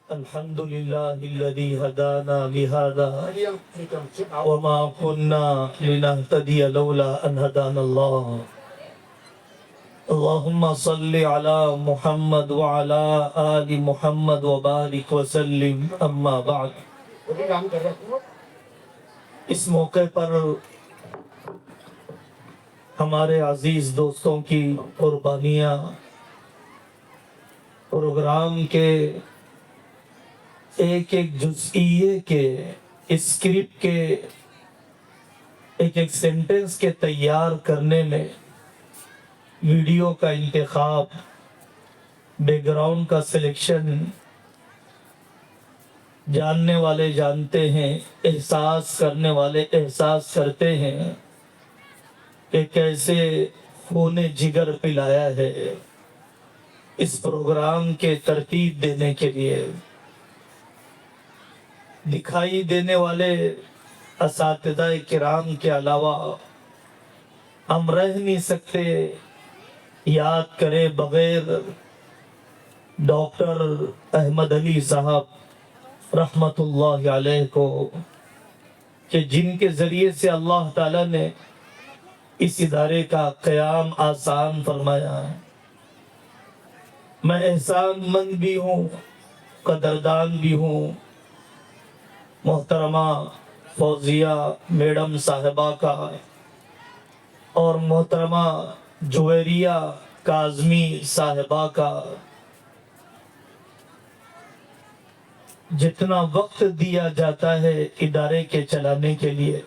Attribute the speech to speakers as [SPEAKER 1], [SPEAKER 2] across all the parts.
[SPEAKER 1] الحمد لله الذي هدانا لهذا وما كنا لنهتدي لولا أن هدانا الله. اللهم صل على محمد وعلى آل محمد وبارك وسلم. اما بعد. اس موقع پر ہمارے عزیز دوستوں کی قربانیاں پروگرام کے ایک ایک جزئیے کے اسکرپٹ کے ایک ایک سینٹنس کے تیار کرنے میں ویڈیو کا انتخاب، بیک گراؤنڈ کا سلیکشن، جاننے والے جانتے ہیں، احساس کرنے والے احساس کرتے ہیں کہ کیسے خون جگر پلایا ہے اس پروگرام کے ترتیب دینے کے لیے. دکھائی دینے والے اساتذہ کرام کے علاوہ ہم رہ نہیں سکتے یاد کرے بغیر ڈاکٹر احمد علی صاحب رحمت اللہ علیہ کو، کہ جن کے ذریعے سے اللہ تعالیٰ نے اس ادارے کا قیام آسان فرمایا. میں احسان مند بھی ہوں، قدردان بھی ہوں محترمہ فوزیہ میڈم صاحبہ کا اور محترمہ جویریہ کاظمی صاحبہ کا. جتنا وقت دیا جاتا ہے ادارے کے چلانے کے لیے،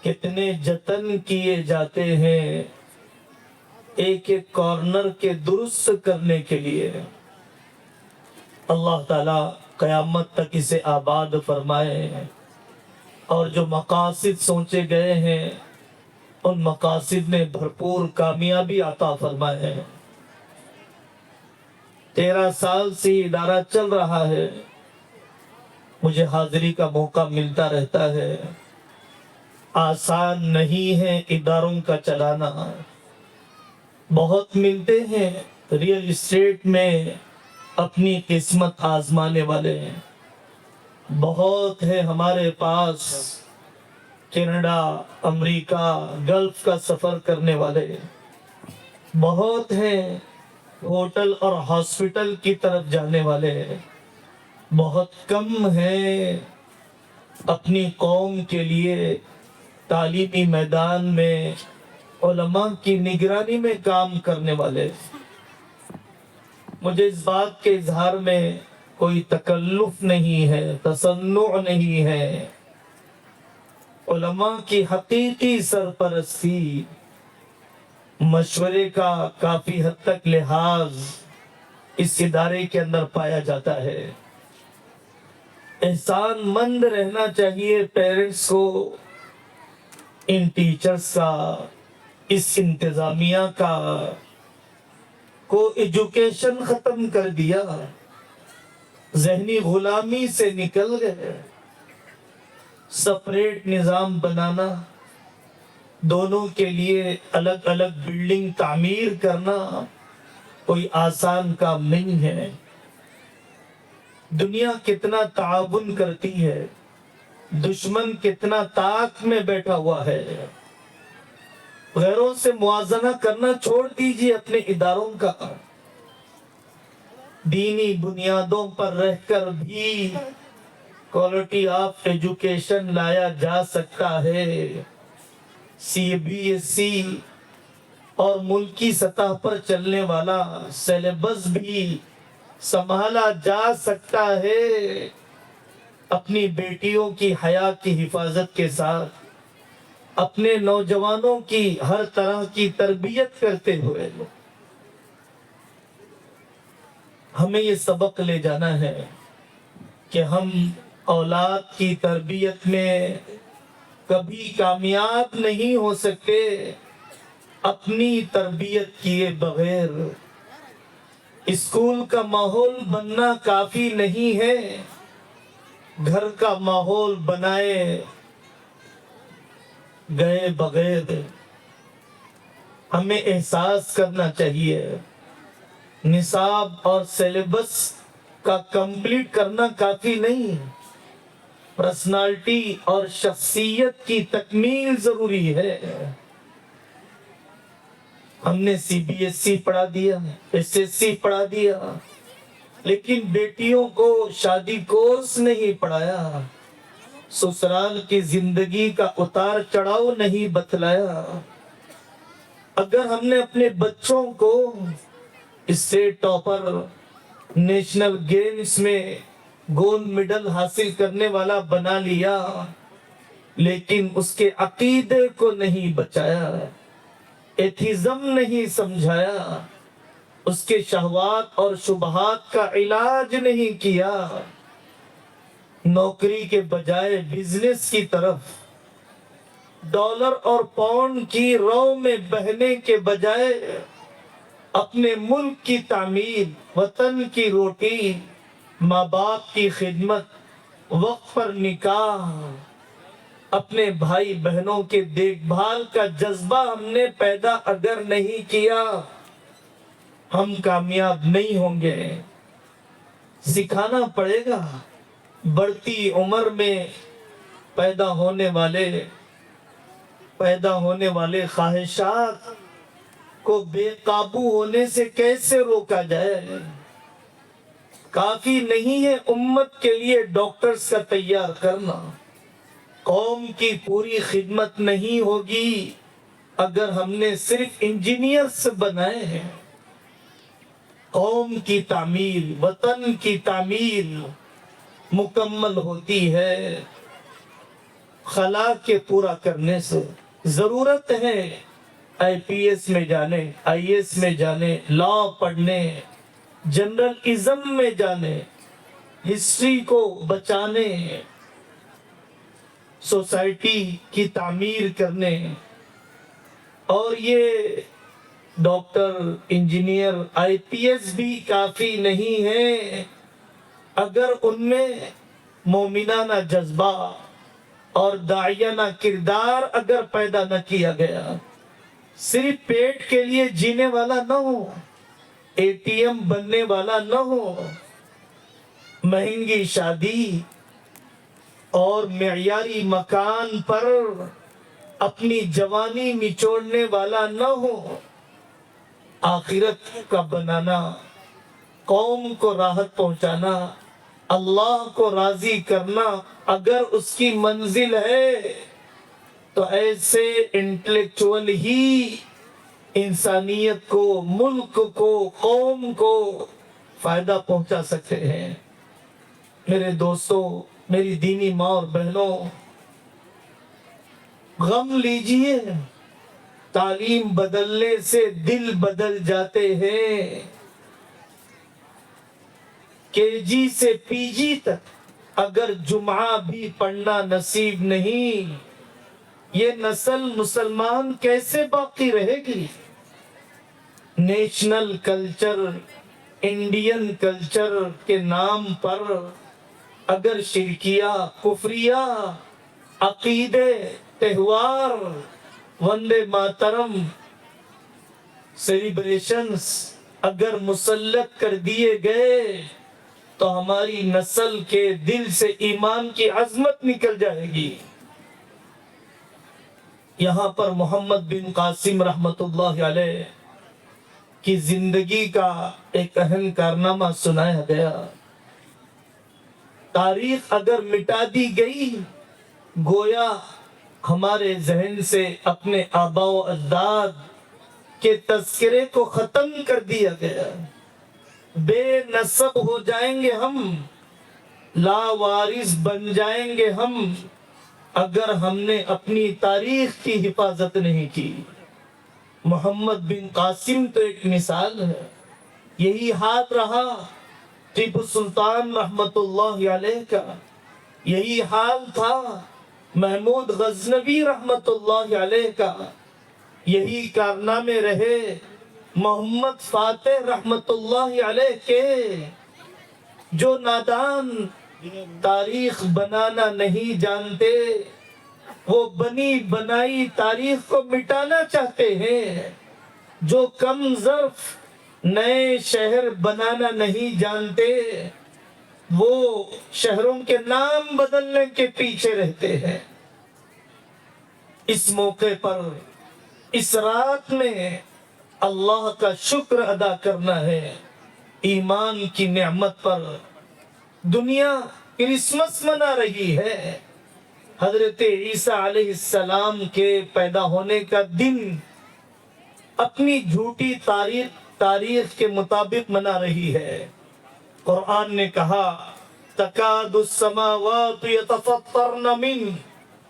[SPEAKER 1] کتنے جتن کیے جاتے ہیں ایک ایک کارنر کے درست کرنے کے لیے. اللہ تعالیٰ قیامت تک اسے آباد فرمائے اور جو مقاصد سوچے گئے ہیں ان مقاصد میں بھرپور کامیابی عطا فرمائے. 13 سال سے ادارہ چل رہا ہے، مجھے حاضری کا موقع ملتا رہتا ہے. آسان نہیں ہے اداروں کا چلانا. بہت ملتے ہیں ریئل اسٹیٹ میں اپنی قسمت آزمانے والے، بہت ہے ہمارے پاس کینیڈا، امریکہ، گلف کا سفر کرنے والے، بہت ہیں ہوٹل اور ہاسپٹل کی طرف جانے والے. بہت کم ہیں اپنی قوم کے لیے تعلیمی میدان میں علماء کی نگرانی میں کام کرنے والے. مجھے اس بات کے اظہار میں کوئی تکلف نہیں ہے، تصنع نہیں ہے. علماء کی حقیقی سرپرستی، مشورے کا کافی حد تک لحاظ اس ادارے کے اندر پایا جاتا ہے. احسان مند رہنا چاہیے پیرنٹس کو، ان ٹیچرز کا، اس انتظامیہ کا. کو ایجوکیشن ختم کر دیا، ذہنی غلامی سے نکل گئے. سپریٹ نظام بنانا، دونوں کے لیے الگ الگ بلڈنگ تعمیر کرنا کوئی آسان کام نہیں ہے. دنیا کتنا تعاون کرتی ہے، دشمن کتنا طاق میں بیٹھا ہوا ہے. غیروں سے موازنہ کرنا چھوڑ دیجیے اپنے اداروں کا. دینی بنیادوں پر رہ کر بھی کوالٹی آف ایجوکیشن لایا جا سکتا ہے. CBSE اور ملکی سطح پر چلنے والا سیلیبس بھی سنبھالا جا سکتا ہے اپنی بیٹیوں کی حیا کی حفاظت کے ساتھ، اپنے نوجوانوں کی ہر طرح کی تربیت کرتے ہوئے. ہمیں یہ سبق لے جانا ہے کہ ہم اولاد کی تربیت میں کبھی کامیاب نہیں ہو سکتے اپنی تربیت کیے بغیر. اسکول کا ماحول بننا کافی نہیں ہے، گھر کا ماحول بنائے گئے بغیر. ہمیں احساس کرنا چاہیے نصاب اور سیلیبس کا کمپلیٹ کرنا کافی نہیں، پرسنالٹی اور شخصیت کی تکمیل ضروری ہے۔ ہم نے سی بی ایس سی پڑھا دیا، ایس ایس سی پڑھا دیا، لیکن بیٹیوں کو شادی کورس نہیں پڑھایا، سسرال کی زندگی کا اتار چڑھاؤ نہیں بتلایا۔ اگر ہم نے اپنے بچوں کو اسٹیٹ ٹاپر، نیشنل گیمز میں گولڈ میڈل حاصل کرنے والا بنا لیا، لیکن اس کے عقیدے کو نہیں بچایا، ایتھیزم نہیں سمجھایا، اس کے شہوات اور شبہات کا علاج نہیں کیا، نوکری کے بجائے بزنس کی طرف، ڈالر اور پاؤنڈ کی رو میں بہنے کے بجائے اپنے ملک کی تعمیر، وطن کی روٹی، ماں باپ کی خدمت، وقت پر نکاح، اپنے بھائی بہنوں کے دیکھ بھال کا جذبہ ہم نے پیدا اگر نہیں کیا، ہم کامیاب نہیں ہوں گے۔ سکھانا پڑے گا، بڑھتی عمر میں پیدا ہونے والے خواہشات کو بے قابو ہونے سے کیسے روکا جائے۔ کافی نہیں ہے امت کے لیے ڈاکٹرز کا تیار کرنا، قوم کی پوری خدمت نہیں ہوگی اگر ہم نے صرف انجینئرز بنائے ہیں۔ قوم کی تعمیر، وطن کی تعمیر مکمل ہوتی ہے خلا کے پورا کرنے سے۔ ضرورت ہے آئی پی ایس میں جانے، آئی ایس میں جانے، لا پڑھنے، جنرل ازم میں جانے، ہسٹری کو بچانے، سوسائٹی کی تعمیر کرنے۔ اور یہ ڈاکٹر، انجینئر، آئی پی ایس بھی کافی نہیں ہے اگر ان میں مومنانہ جذبہ اور داعیانہ کردار اگر پیدا نہ کیا گیا۔ صرف پیٹ کے لیے جینے والا نہ ہو، اے ٹی ایم بننے والا نہ ہو، مہنگی شادی اور معیاری مکان پر اپنی جوانی نچوڑنے والا نہ ہو۔ آخرت کا بنانا، قوم کو راحت پہنچانا، اللہ کو راضی کرنا اگر اس کی منزل ہے تو ایسے انٹلیکچوئل ہی انسانیت کو، ملک کو، قوم کو فائدہ پہنچا سکتے ہیں۔ میرے دوستوں، میری دینی ماں اور بہنوں، غم لیجئے، تعلیم بدلنے سے دل بدل جاتے ہیں۔ کے جی سے پی جی تک اگر جمعہ بھی پڑھنا نصیب نہیں، یہ نسل مسلمان کیسے باقی رہے گی؟ نیشنل کلچر، انڈین کلچر کے نام پر اگر شرکیہ، کفریہ عقیدے، تہوار، وندے ماترم سیلیبریشنز اگر مسلط کر دیے گئے تو ہماری نسل کے دل سے ایمان کی عظمت نکل جائے گی۔ یہاں پر محمد بن قاسم رحمت اللہ علیہ کی زندگی کا ایک اہم کارنامہ سنایا گیا۔ تاریخ اگر مٹا دی گئی، گویا ہمارے ذہن سے اپنے آباء و اجداد کے تذکرے کو ختم کر دیا گیا۔ بے نسب ہو جائیں گے ہم، لاوارث بن جائیں گے ہم اگر ہم نے اپنی تاریخ کی حفاظت نہیں کی۔ محمد بن قاسم تو ایک مثال ہے۔ یہی حال رہا ٹیپو سلطان رحمت اللہ علیہ کا، یہی حال تھا محمود غزنوی رحمت اللہ علیہ کا، یہی کارنامے رہے محمد فاتح رحمت اللہ علیہ کے، جو نادان تاریخ بنانا نہیں جانتے، وہ بنی بنائی تاریخ کو مٹانا چاہتے ہیں۔ جو کم ظرف نئے شہر بنانا نہیں جانتے، وہ شہروں کے نام بدلنے کے پیچھے رہتے ہیں۔ اس موقع پر اس رات میں اللہ کا شکر ادا کرنا ہے۔ ایمان کی نعمت پر دنیا کرسمس منا رہی ہے۔ حضرت عیسیٰ علیہ السلام کے پیدا ہونے کا دن اپنی جھوٹی تاریخ کے مطابق منا رہی ہے۔ قرآن نے کہا تکاد السماوات یتفطرن منہ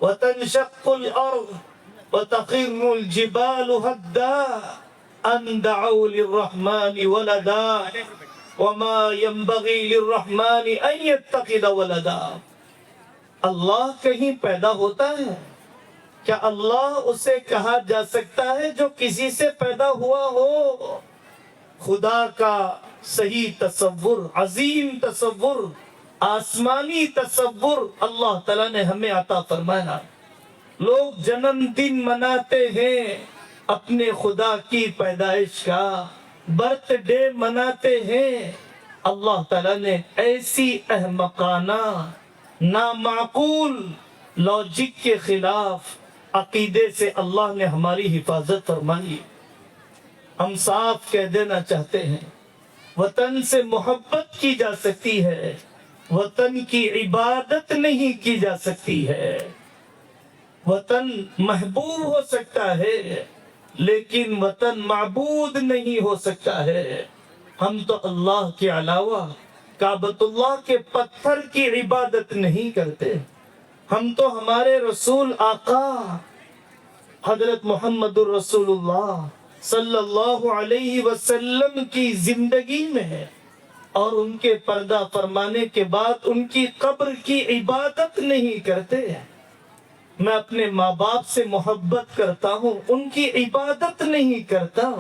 [SPEAKER 1] وتنشق الارض وتخر الجبال هدا ان دعوا للرحمن ولدا وما ينبغي للرحمن ان يتخذ ولدا۔ اللہ کہیں پیدا ہوتا ہے؟ کیا اللہ اسے کہا جا سکتا ہے جو کسی سے پیدا ہوا ہو؟ خدا کا صحیح تصور، عظیم تصور، آسمانی تصور اللہ تعالیٰ نے ہمیں عطا فرمایا۔ لوگ جنم دن مناتے ہیں اپنے خدا کی پیدائش کا، برتھ ڈے مناتے ہیں۔ اللہ تعالیٰ نے ایسی احمقانہ، نامعقول لاجک کے خلاف عقیدے سے اللہ نے ہماری حفاظت فرمائی۔ ہم صاف کہہ دینا چاہتے ہیں وطن سے محبت کی جا سکتی ہے، وطن کی عبادت نہیں کی جا سکتی ہے۔ وطن محبوب ہو سکتا ہے لیکن وطن معبود نہیں ہو سکتا ہے۔ ہم تو اللہ کے علاوہ کعبۃ اللہ کے پتھر کی عبادت نہیں کرتے۔ ہم تو ہمارے رسول آقا حضرت محمد الرسول اللہ صلی اللہ علیہ وسلم کی زندگی میں اور ان کے پردہ فرمانے کے بعد ان کی قبر کی عبادت نہیں کرتے۔ میں اپنے ماں باپ سے محبت کرتا ہوں، ان کی عبادت نہیں کرتا۔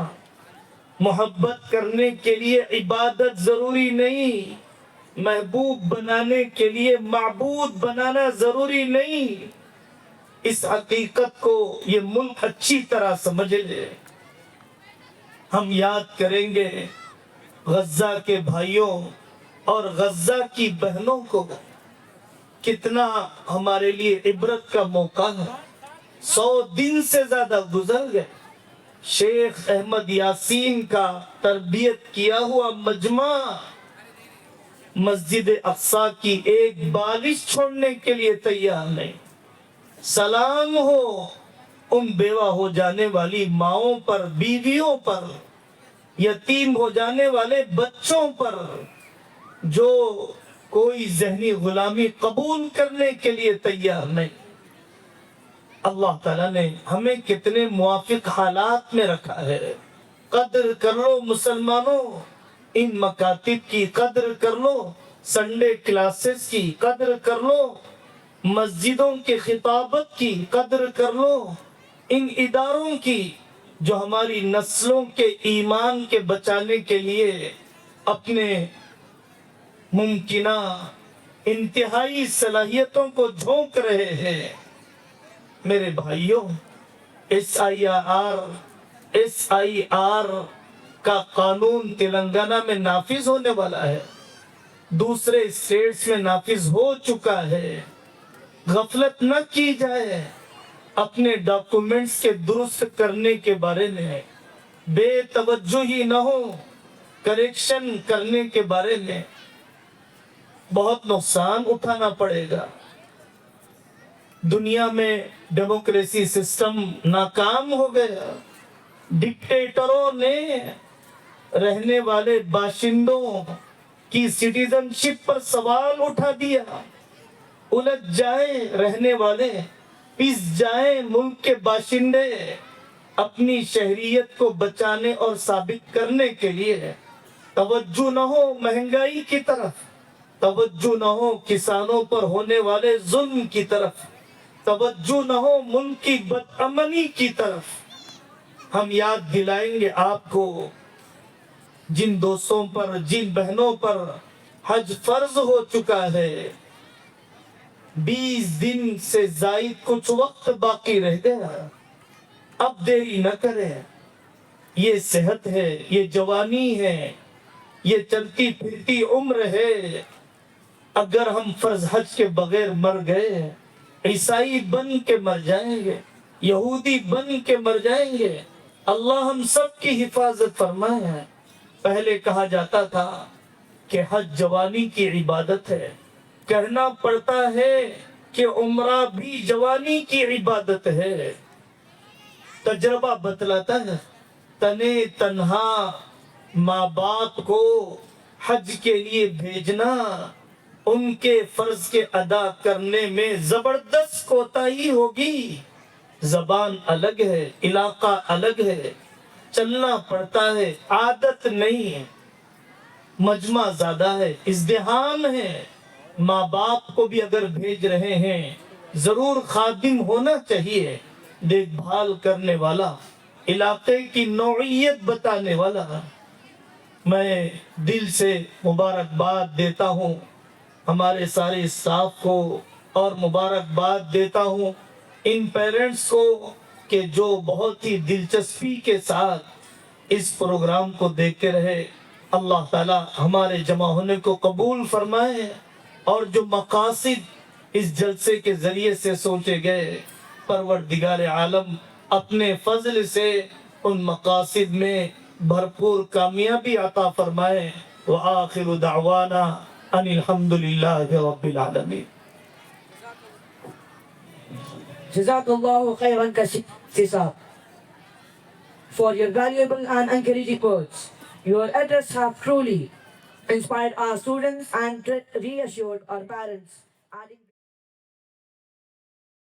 [SPEAKER 1] محبت کرنے کے لیے عبادت ضروری نہیں، محبوب بنانے کے لیے معبود بنانا ضروری نہیں۔ اس حقیقت کو یہ ملک اچھی طرح سمجھ لے۔ ہم یاد کریں گے غزہ کے بھائیوں اور غزہ کی بہنوں کو، کتنا ہمارے لیے عبرت کا موقع ہے۔ 100 دن سے زیادہ گزر گئے۔ شیخ احمد یاسین کا تربیت کیا ہوا مجمع مسجد اقصی کی ایک بالش چھوڑنے کے لیے تیار نہیں۔ سلام ہو ان بیوہ ہو جانے والی ماؤں پر، بیویوں پر، یتیم ہو جانے والے بچوں پر جو کوئی ذہنی غلامی قبول کرنے کے لیے تیار نہیں۔ اللہ تعالیٰ نے ہمیں کتنے موافق حالات میں رکھا ہے۔ قدر کر لو مسلمانوں، ان مکاتب کی قدر کر لو، سنڈے کلاسز کی قدر کر لو، مسجدوں کے خطابت کی قدر کر لو، ان اداروں کی جو ہماری نسلوں کے ایمان کے بچانے کے لیے اپنے ممکنہ انتہائی صلاحیتوں کو جھونک رہے ہیں۔ میرے بھائیوں، ایس آئی آر کا قانون تلنگانہ میں نافذ ہونے والا ہے، دوسرے اسٹیٹس میں نافذ ہو چکا ہے۔ غفلت نہ کی جائے، اپنے ڈاکومنٹس کے درست کرنے کے بارے میں بے توجہی نہ ہو، کریکشن کرنے کے بارے میں بہت نقصان اٹھانا پڑے گا۔ دنیا میں ڈیموکریسی سسٹم ناکام ہو گیا، ڈکٹیٹروں نے رہنے والے باشندوں کی سٹیزن شپ پر سوال اٹھا دیا۔ الجھ جائیں رہنے والے، پس جائیں ملک کے باشندے اپنی شہریت کو بچانے اور ثابت کرنے کے لیے۔ توجہ نہ ہو مہنگائی کی طرف، توجہ نہ ہو کسانوں پر ہونے والے ظلم کی طرف، توجہ نہ ہو ملک کی بدامنی کی طرف۔ ہم یاد دلائیں گے آپ کو جن دوستوں پر، جن بہنوں پر حج فرض ہو چکا ہے، 20 دن سے زائد کچھ وقت باقی رہ گیا۔ اب دیری نہ کریں، یہ صحت ہے، یہ جوانی ہے، یہ چلتی پھرتی عمر ہے۔ اگر ہم فرض حج کے بغیر مر گئے، عیسائی بن کے مر جائیں گے، یہودی بن کے مر جائیں گے، اللہ ہم سب کی حفاظت فرمائے۔ پہلے کہا جاتا تھا کہ حج جوانی کی عبادت ہے، کہنا پڑتا ہے کہ عمرہ بھی جوانی کی عبادت ہے۔ تجربہ بتلاتا ہے تنے تنہا ماں باپ کو حج کے لیے بھیجنا ان کے فرض کے ادا کرنے میں زبردست کوتاہی ہوگی۔ زبان الگ ہے، علاقہ الگ ہے، چلنا پڑتا ہے، عادت نہیں ہے، مجمع زیادہ ہے، ازدحام ہے۔ ماں باپ کو بھی اگر بھیج رہے ہیں ضرور خادم ہونا چاہیے، دیکھ بھال کرنے والا، علاقے کی نوعیت بتانے والا۔ میں دل سے مبارکباد دیتا ہوں ہمارے سارے اسٹاف کو، اور مبارکباد دیتا ہوں ان پیرنٹس کو کہ جو بہت ہی دلچسپی کے ساتھ اس پروگرام کو دیکھتے رہے۔ اللہ تعالی ہمارے جمع ہونے کو قبول فرمائے، اور جو مقاصد اس جلسے کے ذریعے سے سوچے گئے، پروردگار عالم اپنے فضل سے ان مقاصد میں بھرپور کامیابی عطا فرمائے۔ وآخر دعوانا ان الحمد للہ رب العالمین۔
[SPEAKER 2] جزاک اللہ خیرن کثیر صاحب for your valuable and encouraging words. Your address have truly inspired our students and reassured our parents, adding